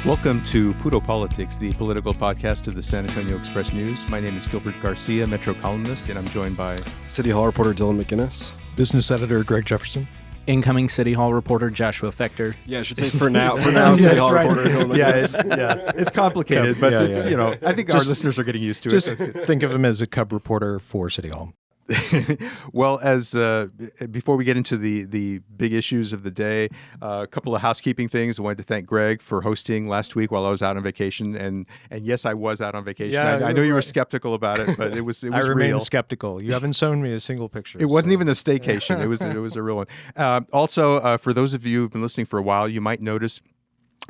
Welcome to Puro Politics, the political podcast of the San Antonio Express News. My name is Gilbert Garcia, Metro columnist, and I'm joined by City Hall reporter Dylan McGinnis, business editor Greg Jefferson, incoming City Hall reporter Joshua Fechter. Yeah, I should say for now, City Hall reporter Dylan McGinnis. It's complicated, but I think our listeners are getting used to it. Just think of him as a cub reporter for City Hall. Well, as before we get into the big issues of the day, a couple of housekeeping things. I wanted to thank Greg for hosting last week while I was out on vacation, and yes, I was out on vacation. Yeah, I know you were skeptical about it, but it was I remain real. skeptical. You haven't shown me a single picture. It wasn't even a staycation. It was a real one. Also, for those of you who've been listening for a while, you might notice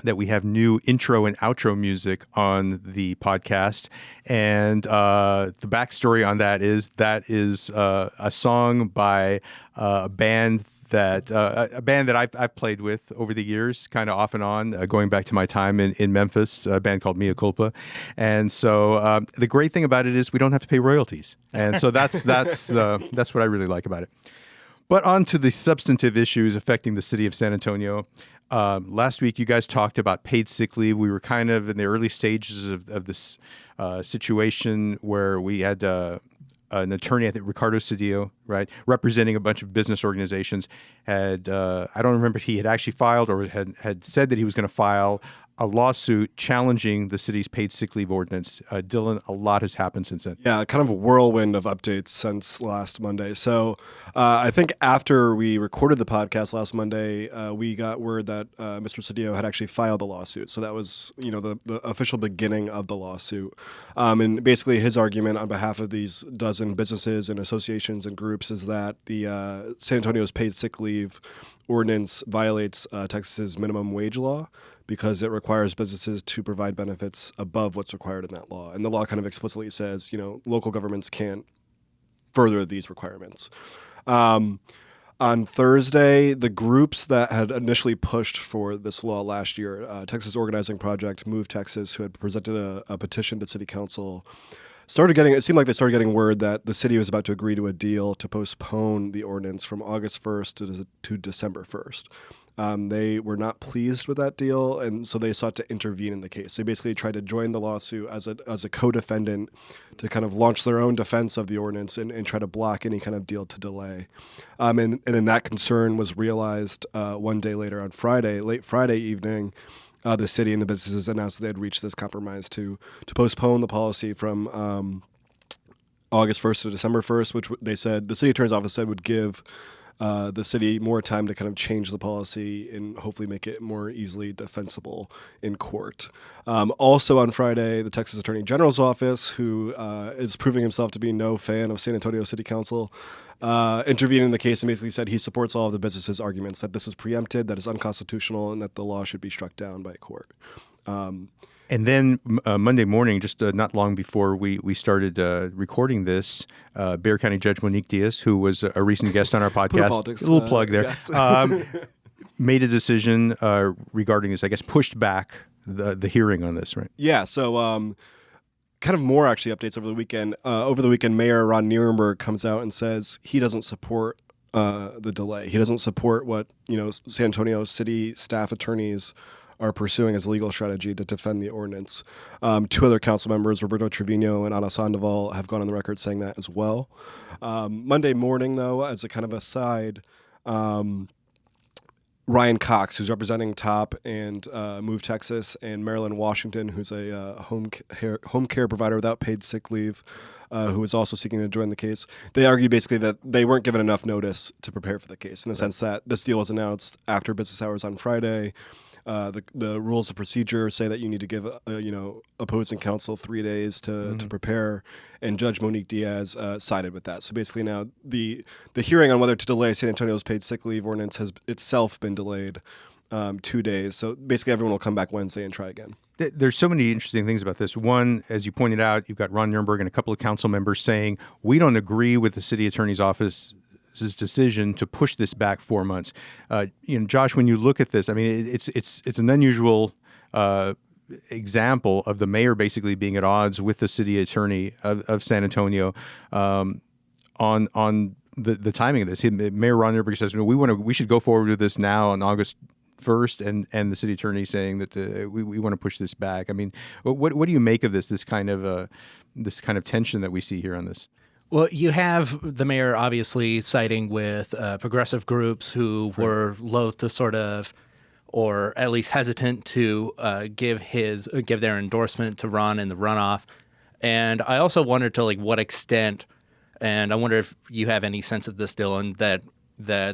that we have new intro and outro music on the podcast. And the backstory on that is a song by a band that I've played with over the years, kind of off and on, going back to my time in Memphis, a band called Mea Culpa. And so the great thing about it is we don't have to pay royalties. And so that's what I really like about it. But on to the substantive issues affecting the city of San Antonio. Last week, you guys talked about paid sick leave. We were kind of in the early stages of this situation where we had an attorney, I think Ricardo Cedillo, right, representing a bunch of business organizations, I don't remember if he had actually filed or had said that he was going to file a lawsuit challenging the city's paid sick leave ordinance. Dylan, a lot has happened since then. Yeah, kind of a whirlwind of updates since last Monday. So I think after we recorded the podcast last Monday, we got word that Mr. Cedillo had actually filed a lawsuit. So that was, the official beginning of the lawsuit. And basically his argument on behalf of these dozen businesses and associations and groups is that the San Antonio's paid sick leave ordinance violates Texas's minimum wage law, because it requires businesses to provide benefits above what's required in that law. And the law kind of explicitly says, local governments can't further these requirements. On Thursday, the groups that had initially pushed for this law last year, Texas Organizing Project, Move Texas, who had presented a petition to City Council, it seemed like they started getting word that the city was about to agree to a deal to postpone the ordinance from August 1st to December 1st. They were not pleased with that deal, and so they sought to intervene in the case. They basically tried to join the lawsuit as a co-defendant to kind of launch their own defense of the ordinance and try to block any kind of deal to delay. And then that concern was realized one day later on Friday, late Friday evening. The city and the businesses announced that they had reached this compromise to postpone the policy from August 1st to December 1st, which they said, the city attorney's office said would give the city more time to kind of change the policy and hopefully make it more easily defensible in court. Also on Friday, the Texas Attorney General's office, who is proving himself to be no fan of San Antonio City Council, intervened in the case and basically said he supports all of the businesses' arguments that this is preempted, that it's unconstitutional, and that the law should be struck down by a court. And then Monday morning, just not long before we started recording this, Bexar County Judge Monique Diaz, who was a recent guest on our podcast, a little plug there, made a decision regarding this, I guess, pushed back the hearing on this, right? Yeah, so kind of more actually updates over the weekend. Over the weekend, Mayor Ron Nirenberg comes out and says he doesn't support the delay. He doesn't support what San Antonio city staff attorneys are pursuing as a legal strategy to defend the ordinance. Two other council members, Roberto Trevino and Ana Sandoval, have gone on the record saying that as well. Monday morning, though, as a kind of aside, Ryan Cox, who's representing TOP and Move Texas, and Marilyn Washington, who's a home care provider without paid sick leave, who is also seeking to join the case. They argue basically that they weren't given enough notice to prepare for the case, in the sense that this deal was announced after business hours on Friday. The rules of procedure say that you need to give opposing counsel 3 days to prepare, and Judge Monique Diaz sided with that. So basically now the hearing on whether to delay San Antonio's paid sick leave ordinance has itself been delayed 2 days. So basically everyone will come back Wednesday and try again. There's so many interesting things about this. One, as you pointed out, you've got Ron Nirenberg and a couple of council members saying, we don't agree with the city attorney's office decision to push this back 4 months. Josh, when you look at this, I mean, it's an unusual example of the mayor basically being at odds with the city attorney of San Antonio on the timing of this. Mayor Ron Nirenberg says, we should go forward with this now on August first, and the city attorney saying that we want to push this back. I mean, what do you make of this kind of tension that we see here on this? Well, you have the mayor obviously siding with progressive groups who were loath to sort of, or at least hesitant to give their endorsement to Ron in the runoff. And I also wondered to what extent, and I wonder if you have any sense of this, Dylan, that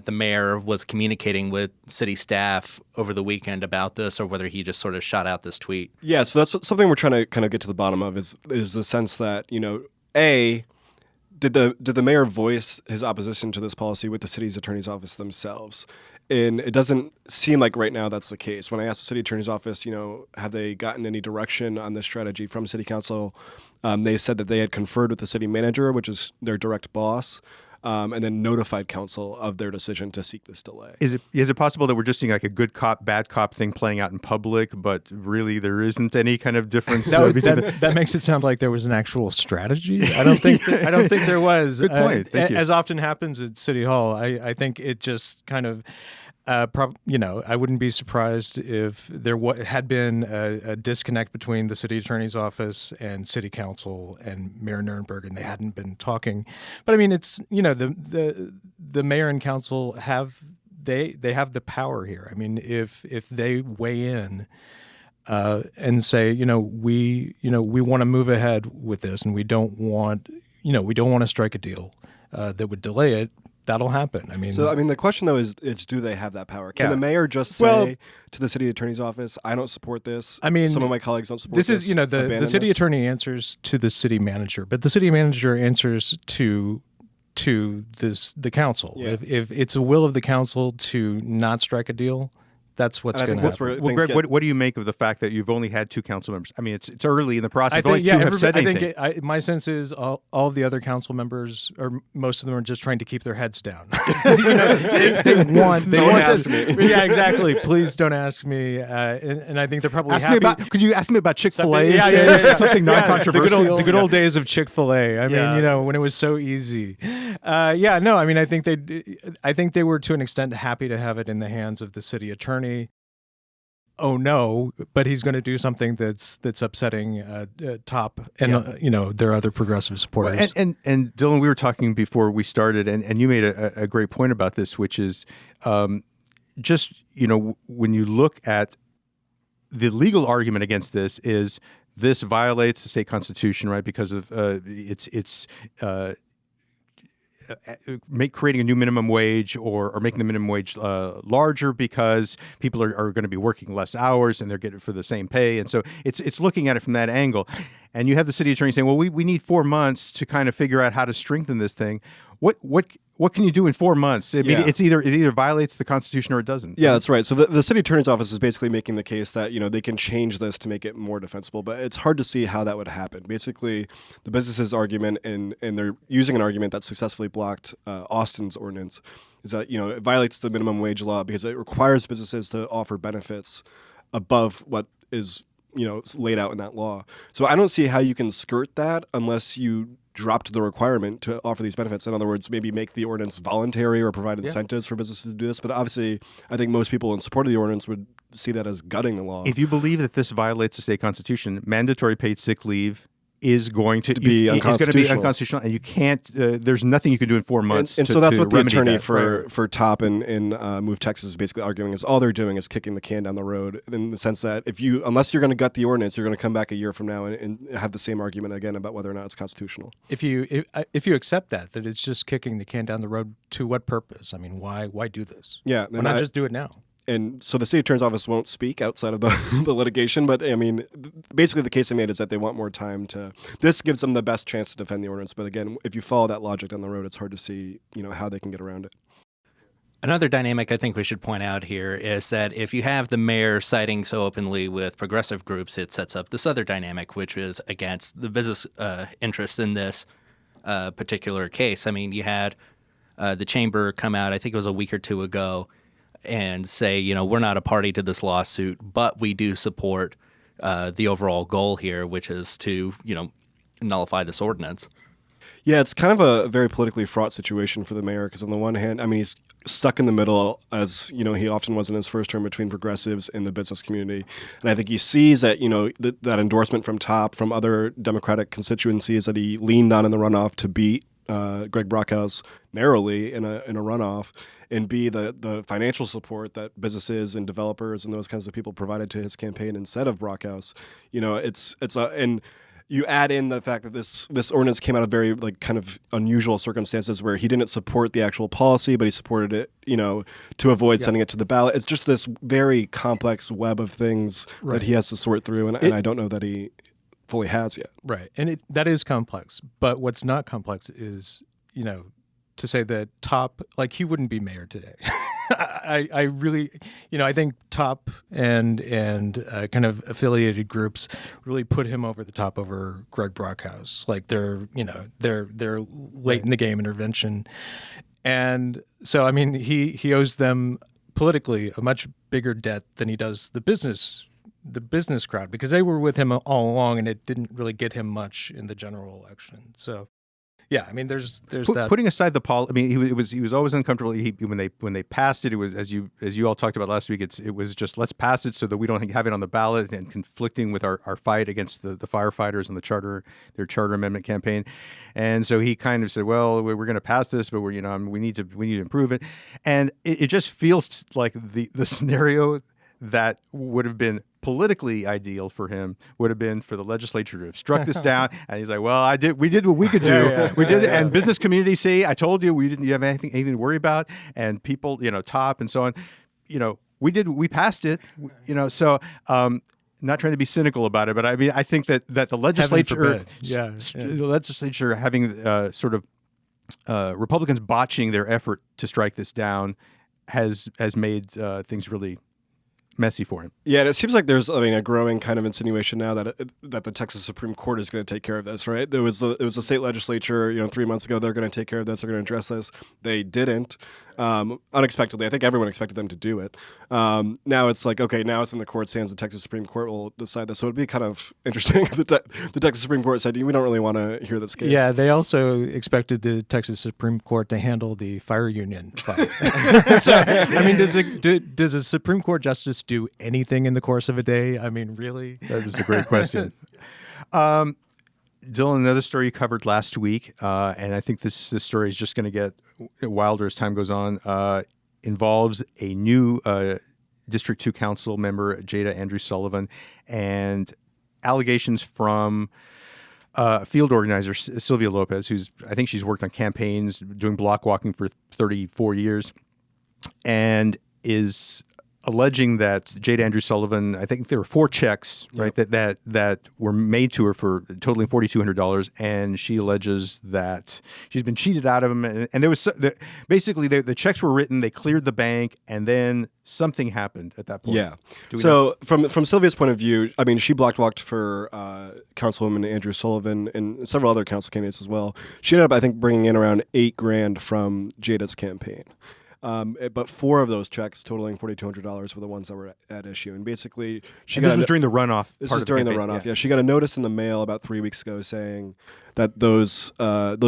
the mayor was communicating with city staff over the weekend about this, or whether he just sort of shot out this tweet. Yeah, so that's something we're trying to kind of get to the bottom of is the sense that, did the mayor voice his opposition to this policy with the city's attorney's office themselves? And it doesn't seem like right now that's the case. When I asked the city attorney's office, have they gotten any direction on this strategy from city council? They said that they had conferred with the city manager, which is their direct boss, and then notified council of their decision to seek this delay. Is it possible that we're just seeing like a good cop, bad cop thing playing out in public, but really there isn't any kind of difference? That makes it sound like there was an actual strategy. I don't think there was. Good point. Thank you. As often happens at City Hall, I think it just kind of. I wouldn't be surprised if there had been a disconnect between the city attorney's office and city council and Mayor Nirenberg, and they hadn't been talking. But I mean, it's the mayor and council have the power here. I mean, if they weigh in and say, we want to move ahead with this, and we don't want to strike a deal that would delay it. That'll happen. I mean, the question though is do they have that power? Can the mayor just say to the city attorney's office, "I don't support this"? I mean, some of my colleagues don't support this. This is, the city attorney answers to the city manager, but the city manager answers to the council. Yeah. If it's a will of the council to not strike a deal, that's what's going to happen. Well, Greg, what do you make of the fact that you've only had 2 council members? I mean, it's early in the process. Only 2 have said anything. My sense is all the other council members, or most of them, are just trying to keep their heads down. They want ask me. Yeah, exactly. Please don't ask me. And I think they're probably happy. Could you ask me about Chick-fil-A? Yeah. Something non-controversial. The good old days of Chick-fil-A. I mean, when it was so easy. I think they were to an extent happy to have it in the hands of the city attorney. Oh no! But he's going to do something that's upsetting Top and their other progressive supporters. And Dylan, we were talking before we started, and you made a great point about this, which is just when you look at the legal argument against this, is this violates the state constitution, right? Because of creating a new minimum wage or making the minimum wage larger because people are going to be working less hours and they're getting it for the same pay. And so it's looking at it from that angle. And you have the city attorney saying, well, we need 4 months to kind of figure out how to strengthen this thing. What can you do in 4 months? It either violates the Constitution or it doesn't. Yeah, that's right. So the city attorney's office is basically making the case that they can change this to make it more defensible, but it's hard to see how that would happen. Basically, the business's argument, and they're using an argument that successfully blocked Austin's ordinance, is that it violates the minimum wage law because it requires businesses to offer benefits above what is laid out in that law. So I don't see how you can skirt that unless you dropped the requirement to offer these benefits. In other words, maybe make the ordinance voluntary or provide incentives for businesses to do this. But obviously, I think most people in support of the ordinance would see that as gutting the law. If you believe that this violates the state constitution, mandatory paid sick leave is going to be unconstitutional, and you can't. There's nothing you can do in 4 months. And so that's what the attorney for Top and Move Texas is basically arguing, is all they're doing is kicking the can down the road, in the sense that unless you're going to gut the ordinance, you're going to come back a year from now and have the same argument again about whether or not it's constitutional. If you accept that it's just kicking the can down the road, to what purpose? I mean, why do this? Yeah, why not just do it now? And so the city attorney's office won't speak outside of the litigation, but I mean, basically the case they made is that they want more time to. This gives them the best chance to defend the ordinance. But again, if you follow that logic down the road, it's hard to see how they can get around it. Another dynamic I think we should point out here is that if you have the mayor siding so openly with progressive groups, it sets up this other dynamic, which is against the business interests in this particular case. I mean, you had the chamber come out, I think it was a week or two ago, and say, we're not a party to this lawsuit, but we do support the overall goal here, which is to, nullify this ordinance. Yeah, it's kind of a very politically fraught situation for the mayor because on the one hand, I mean, he's stuck in the middle, as he often was in his first term, between progressives and the business community. And I think he sees that that endorsement from top, from other Democratic constituencies that he leaned on in the runoff to beat Greg Brockhouse narrowly in a runoff, and B, the financial support that businesses and developers and those kinds of people provided to his campaign instead of Brockhouse. And you add in the fact that this ordinance came out of very kind of unusual circumstances where he didn't support the actual policy, but he supported it, to avoid sending it to the ballot. It's just this very complex web of things that he has to sort through, and I don't know that he fully has yet. Right, and that is complex. But what's not complex is, to say that Top, he wouldn't be mayor today. I really, I think Top and kind of affiliated groups really put him over the top over Greg Brockhouse. They're late in the game intervention, and so I mean he owes them politically a much bigger debt than he does the business crowd, because they were with him all along, and it didn't really get him much in the general election. So. Yeah, I mean, there's that. Putting aside the policy, I mean, he was always uncomfortable. When they passed it, it was as you all talked about last week. It was just, let's pass it so that we don't have it on the ballot and conflicting with our fight against the firefighters and their charter amendment campaign. And so he kind of said, well, we're going to pass this, but we need to improve it. And it just feels like the scenario that would have been politically ideal for him would have been for the legislature to have struck this down. And he's like, well, we did what we could do. We did. And business community, see, I told you, you have anything to worry about. And people, Top and so on, we passed it, so, not trying to be cynical about it, but I mean, I think that the legislature, the legislature having sort of Republicans botching their effort to strike this down has made things really messy for him. Yeah, and it seems like there's a growing kind of insinuation now that the Texas Supreme Court is going to take care of this, right? It was the state legislature, 3 months ago, they're going to take care of this, they're going to address this. They didn't. Unexpectedly. I think everyone expected them to do it. Now it's like, okay, now it's in the court's hands. The Texas Supreme Court will decide this. So it'd be kind of interesting if the Texas Supreme Court said, we don't really want to hear this case. Yeah, they also expected the Texas Supreme Court to handle the fire union fight. So, I mean, does a Supreme Court justice do anything in the course of a day? I mean, really? That is a great question. Dylan, another story you covered last week, and I think this story is just going to get wilder as time goes on, involves a new District 2 Council member, Jada Andrew Sullivan, and allegations from field organizer Sylvia Lopez, I think she's worked on campaigns, doing block walking for 34 years, and is alleging that Jada Andrew Sullivan, I think there were 4 checks, right, that were made to her for totaling $4,200, and she alleges that she's been cheated out of them. And there was basically the checks were written, they cleared the bank, and then something happened at that point. Yeah. So from Sylvia's point of view, I mean, she block walked for Councilwoman Andrew Sullivan and several other council candidates as well. She ended up, I think, bringing in around $8,000 from Jada's campaign. But 4 of those checks, totaling $4,200, were the ones that were at issue. And basically, this was during the runoff. This was during the runoff. Yeah, she got a notice in the mail about 3 weeks ago saying that those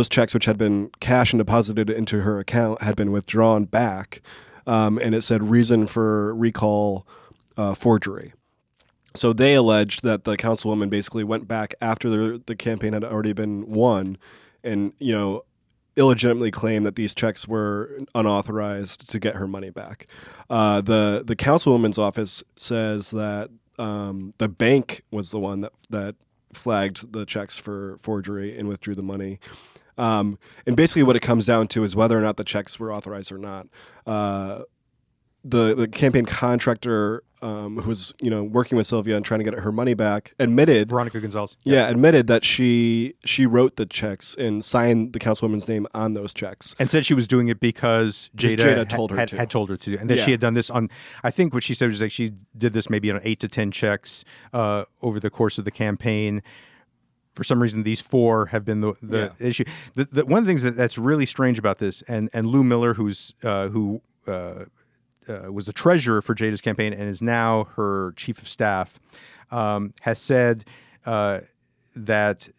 checks, which had been cashed and deposited into her account, had been withdrawn back, and it said reason for recall, forgery. So they alleged that the councilwoman basically went back after the campaign had already been won, and illegitimately claimed that these checks were unauthorized to get her money back. The councilwoman's office says that the bank was the one that flagged the checks for forgery and withdrew the money. And basically what it comes down to is whether or not the checks were authorized or not. The campaign contractor who was working with Sylvia and trying to get her money back admitted, Veronica Gonzalez, admitted that she wrote the checks and signed the councilwoman's name on those checks, and said she was doing it because Jada had told her to, and that she had done this on. I think what she said was like she did this maybe on 8 to 10 checks over the course of the campaign. For some reason, these 4 have been the issue. One of the things that's really strange about this, and Lou Miller, who was the treasurer for Jada's campaign and is now her chief of staff, has said that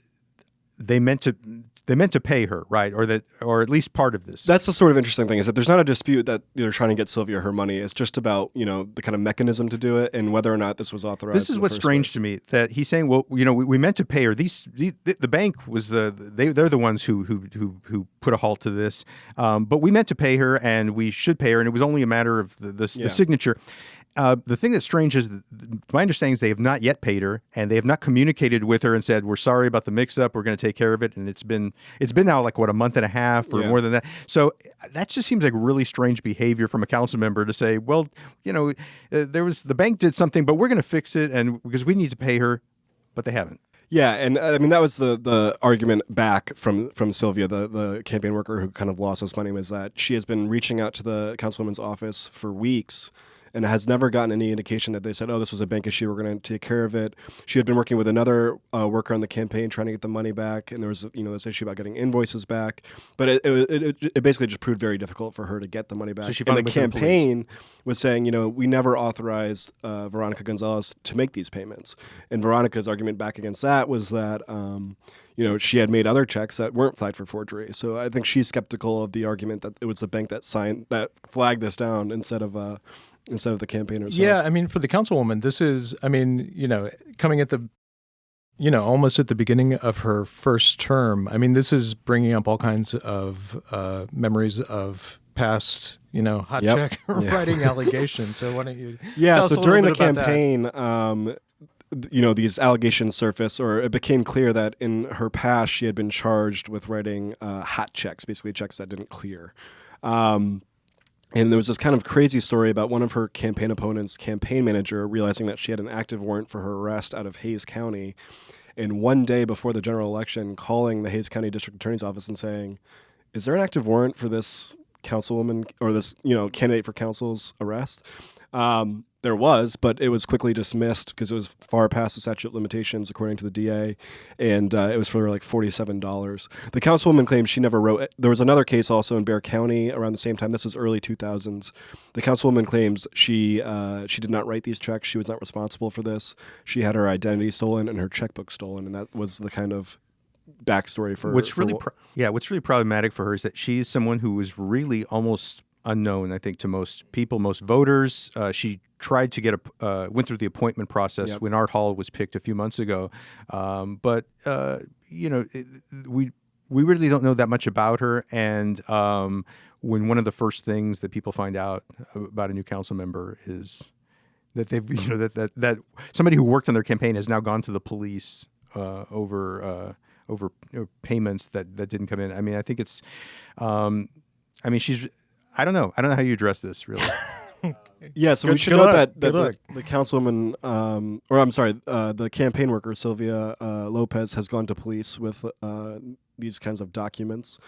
they meant to pay her, right? Or at least part of this. That's the sort of interesting thing, is that there's not a dispute that they're trying to get Sylvia her money. It's just about, the kind of mechanism to do it and whether or not this was authorized. This is what's strange to me, that he's saying, well, we meant to pay her. The bank was they're the ones who put a halt to this. But we meant to pay her, and we should pay her, and it was only a matter of the signature. The thing that's strange is, my understanding is they have not yet paid her, and they have not communicated with her and said, we're sorry about the mix-up, we're going to take care of it. And it's been now like, a month and a half or more than that. So that just seems like really strange behavior from a council member to say, well, the bank did something, but we're going to fix it, and because we need to pay her, but they haven't. Yeah, and I mean, that was the argument back from Sylvia, the campaign worker who kind of lost this money, was that she has been reaching out to the councilwoman's office for weeks and has never gotten any indication that they said, oh, this was a bank issue, we're going to take care of it. She had been working with another worker on the campaign trying to get the money back, and there was this issue about getting invoices back. But it basically just proved very difficult for her to get the money back. So and the campaign was saying, we never authorized Veronica Gonzalez to make these payments. And Veronica's argument back against that was that she had made other checks that weren't flagged for forgery. So I think she's skeptical of the argument that it was the bank that flagged this down instead of the campaign herself. Yeah, I mean, for the councilwoman, this is, coming at the, almost at the beginning of her first term. I mean, this is bringing up all kinds of memories of past, hot check writing allegations. So why don't you tell us so a during the little bit about campaign, these allegations surfaced, or it became clear that in her past she had been charged with writing hot checks, basically checks that didn't clear. And there was this kind of crazy story about one of her campaign opponents' campaign manager realizing that she had an active warrant for her arrest out of Hays County, and one day before the general election, calling the Hays County District Attorney's Office and saying, is there an active warrant for this councilwoman or this candidate for council's arrest? There was, but it was quickly dismissed because it was far past the statute of limitations, according to the DA, and it was for like $47. The councilwoman claims she never wrote it. There was another case also in Bexar County around the same time. This is early 2000s. The councilwoman claims she did not write these checks. She was not responsible for this. She had her identity stolen and her checkbook stolen, and that was the kind of backstory for what's really problematic for her is that she's someone who was really almost unknown, I think, to most people, most voters. She tried to went through the appointment process when Art Hall was picked a few months ago. But we really don't know that much about her. And when one of the first things that people find out about a new council member is that they've, that somebody who worked on their campaign has now gone to the police over payments that didn't come in. I mean, I think it's, she's, I don't know how you address this, really. Yeah, so we should note that the councilwoman, the campaign worker, Sylvia Lopez, has gone to police with these kinds of documents.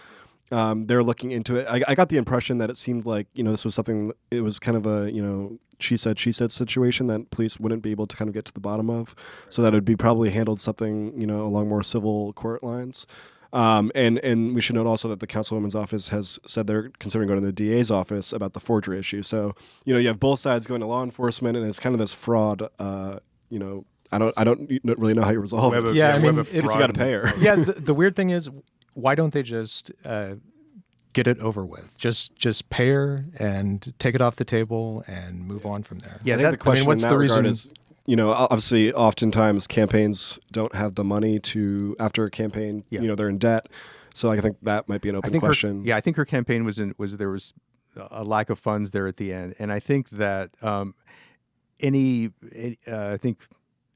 They're looking into it. I got the impression that it seemed like, this was something, it was kind of a, she said situation that police wouldn't be able to kind of get to the bottom of, so that it would be probably handled something, along more civil court lines. And we should note also that the councilwoman's office has said they're considering going to the DA's office about the forgery issue. So, you have both sides going to law enforcement, and it's kind of this fraud. I don't really know how you resolve it. You got to pay her. Yeah, the weird thing is, why don't they just get it over with? Just pay her and take it off the table and move on from there. Yeah, I think the question what's in that regard is, obviously, oftentimes campaigns don't have the money to, after a campaign, they're in debt. So I think that might be an open question. I think her campaign there was a lack of funds there at the end. And I think that I think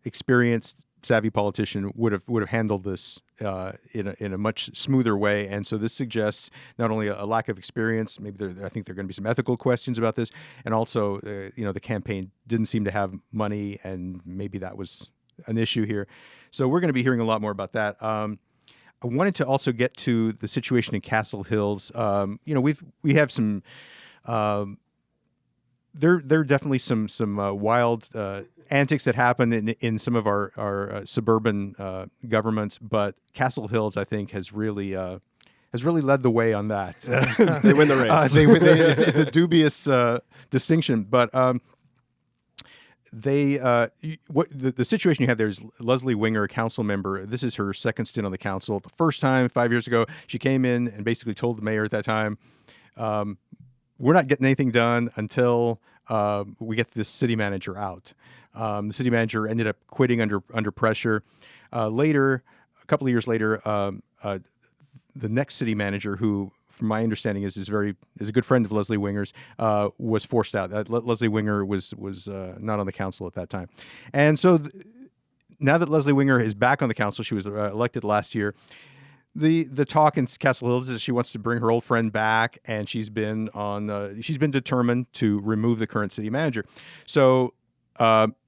experienced, savvy politician would have handled this in a much smoother way. And so this suggests not only a lack of experience, maybe I think there are going to be some ethical questions about this, and also the campaign didn't seem to have money, and maybe that was an issue here. So we're going to be hearing a lot more about that. I wanted to also get to the situation in Castle Hills. We have some. There are definitely some wild antics that happen in some of our suburban governments, but Castle Hills, I think, has really led the way on that. They win the race. It's a dubious distinction, but the situation you have there is Leslie Winger, a council member. This is her second stint on the council. The first time 5 years ago, she came in and basically told the mayor at that time, we're not getting anything done until we get this city manager out. The city manager ended up quitting under pressure. Later, a couple of years later, the next city manager, who, from my understanding, is a good friend of Leslie Winger's, was forced out. Leslie Winger was not on the council at that time, and so now that Leslie Winger is back on the council, she was elected last year. The talk in Castle Hills is she wants to bring her old friend back, and she's been determined to remove the current city manager. So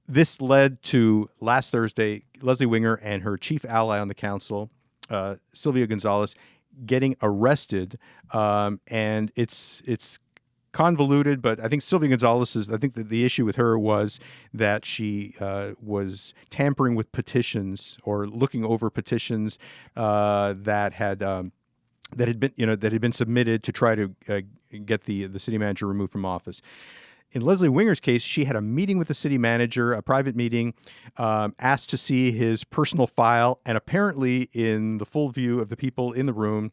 this led to last Thursday, Leslie Winger and her chief ally on the council, Sylvia Gonzalez, getting arrested, and it's convoluted. But I think Sylvia Gonzalez I think that the issue with her was that she was tampering with petitions or looking over petitions that had been submitted to try to get the city manager removed from office. In Leslie Winger's case, she had a meeting with the city manager, a private meeting, asked to see his personal file, and apparently, in the full view of the people in the room,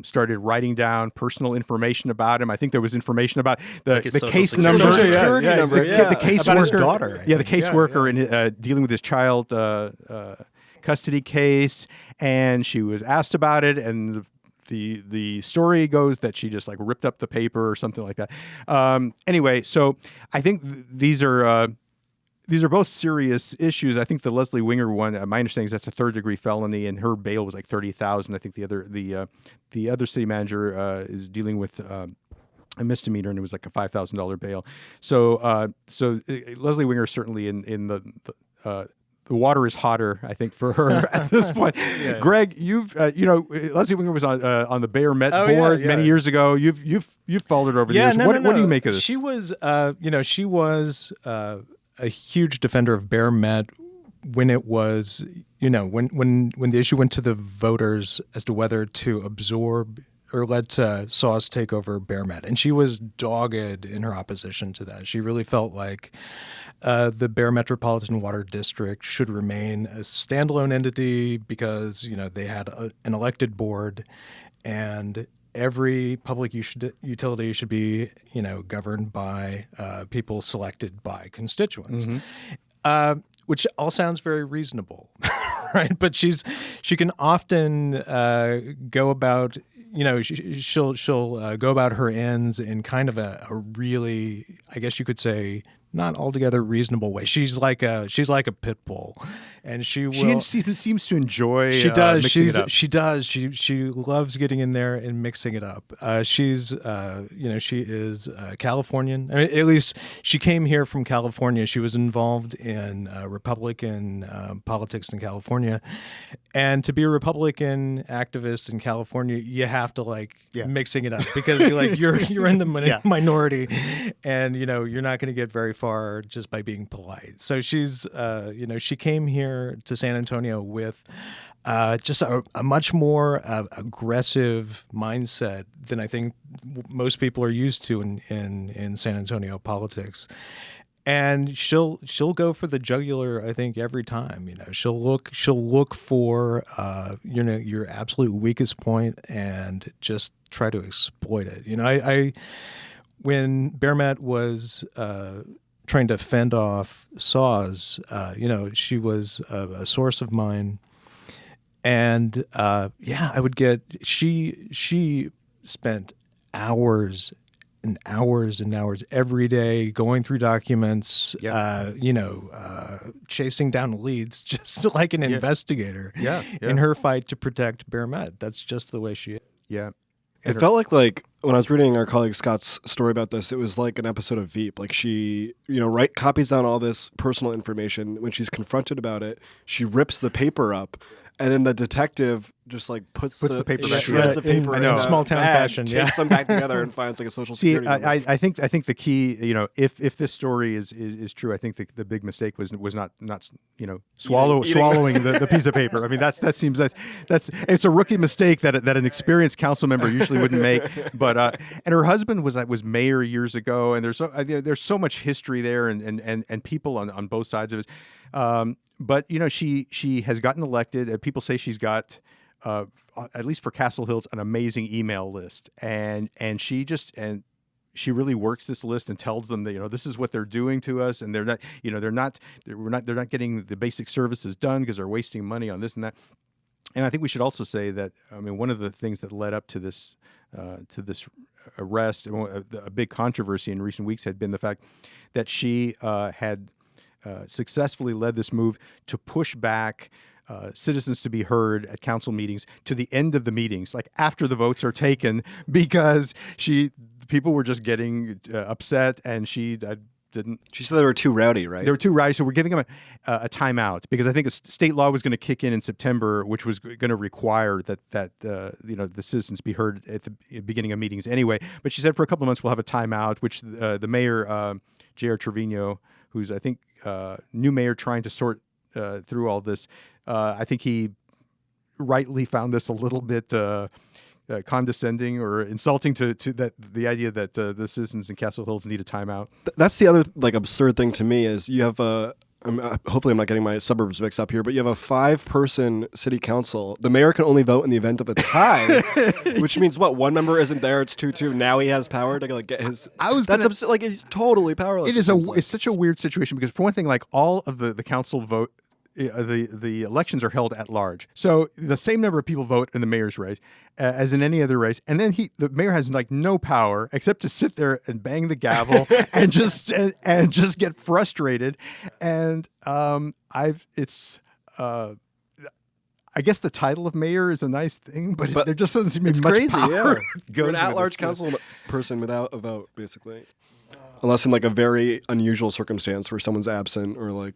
started writing down personal information about him. I think there was information about the case number, Social Security number, the caseworker, about his daughter. the caseworker, in dealing with his child custody case, and she was asked about it, and the story goes that she just like ripped up the paper or something like that. Anyway, so I think these are both serious issues. I think the Leslie Winger one, my understanding is that's a third-degree felony, and her bail was like $30,000. I think the other city manager is dealing with a misdemeanor, and it was like a $5,000 bail. So Leslie Winger is certainly in the water is hotter, I think, for her at this point. Yeah. Greg, you've Leslie Winger was on the Bayer Met board many years ago. You've followed her over the years. What do you make of this? She was a huge defender of Bayer Met when it was, when the issue went to the voters as to whether to absorb or let SAWS take over Bayer Met. And she was dogged in her opposition to that. She really felt like the Bayer Metropolitan Water District should remain a standalone entity because, they had an elected board, and every public utility should be, governed by people selected by constituents, which all sounds very reasonable, right? But she can often go about, she'll go about her ends in kind of a really, I guess you could say, not altogether reasonable way. She's like a pit bull, and she seems to enjoy. She does. Mixing it up. She does. She loves getting in there and mixing it up. She's she is Californian. I mean, at least she came here from California. She was involved in Republican politics in California, and to be a Republican activist in California, you have to mixing it up because you're in the minority, and you're not going to get very far just by being polite. So she's she came here to San Antonio with just a much more aggressive mindset than I think most people are used to in San Antonio politics. And she'll go for the jugular, I think, every time. She'll look for your absolute weakest point and just try to exploit it. When Bayer Met was trying to fend off SAWS, she was a source of mine, and I would get. She spent hours and hours and hours every day going through documents, chasing down leads, just like an investigator in her fight to protect Bayer Met. That's just the way she is. Yeah. It felt like when I was reading our colleague Scott's story about this, it was like an episode of Veep. Like she, copies down all this personal information. When she's confronted about it, she rips the paper up and then the detective just like puts the paper back shreds together. of paper I know. in a Small town bag, fashion, yeah. tapes them back together, and finds like a social See, security number. I think the key, if this story is true, I think the big mistake was not swallowing the piece of paper. I mean, that seems that's it's a rookie mistake that an experienced council member usually wouldn't make. But and her husband was mayor years ago, and there's so much history there, and people on both sides of it. But she has gotten elected. People say she's got, at least for Castle Hills, an amazing email list, and she really works this list and tells them that this is what they're doing to us, and they're not getting the basic services done because they're wasting money on this and that. And I think we should also say that one of the things that led up to this arrest, a big controversy in recent weeks, had been the fact that she had successfully led this move to push back citizens to be heard at council meetings to the end of the meetings, like after the votes are taken, because people were just getting upset, and she didn't. She said they were too rowdy, right? They were too rowdy, so we're giving them a timeout, because I think a state law was going to kick in September, which was going to require that the citizens be heard at the beginning of meetings anyway. But she said for a couple of months we'll have a timeout, which the mayor, J.R. Trevino, who's I think new mayor trying to sort through all this, I think he rightly found this a little bit condescending or insulting to the idea that the citizens in Castle Hills need a timeout. That's the other absurd thing to me is you have hopefully I'm not getting my suburbs mixed up here, but you have a 5-person city council. The mayor can only vote in the event of a tie, which means what? One member isn't there. It's 2-2. Now he has power to get his. Absurd. He's totally powerless. It's such a weird situation, because for one thing, all of the council vote. The elections are held at large, so the same number of people vote in the mayor's race as in any other race, and then the mayor has no power except to sit there and bang the gavel and just get frustrated. And I guess the title of mayor is a nice thing, but there just doesn't seem to be much crazy. Power. You're an at-large council person without a vote, basically, unless in a very unusual circumstance where someone's absent or .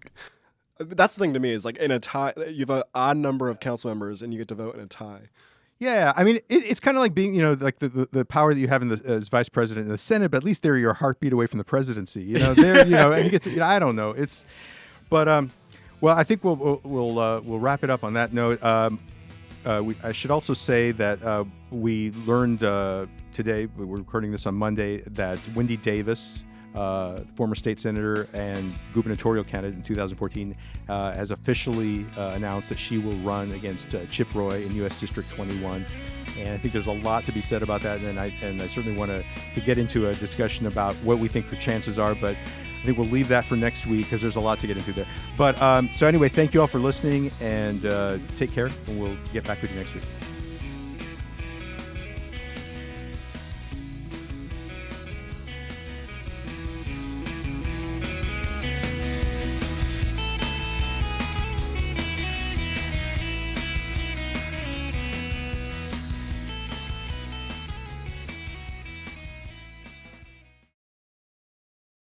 That's the thing to me is in a tie, you have an odd number of council members and you get to vote in a tie. Yeah, I mean it's kind of like being the power that you have as vice president in the Senate, but at least they're your heartbeat away from the presidency. And you get to I don't know. Well, I think we'll wrap it up on that note. I should also say that we learned today, we're recording this on Monday, that Wendy Davis, former state senator and gubernatorial candidate in 2014, has officially announced that she will run against Chip Roy in U.S. District 21. And I think there's a lot to be said about that, and I certainly want to get into a discussion about what we think the chances are, but I think we'll leave that for next week because there's a lot to get into there. But so anyway, thank you all for listening, and take care, and we'll get back with you next week.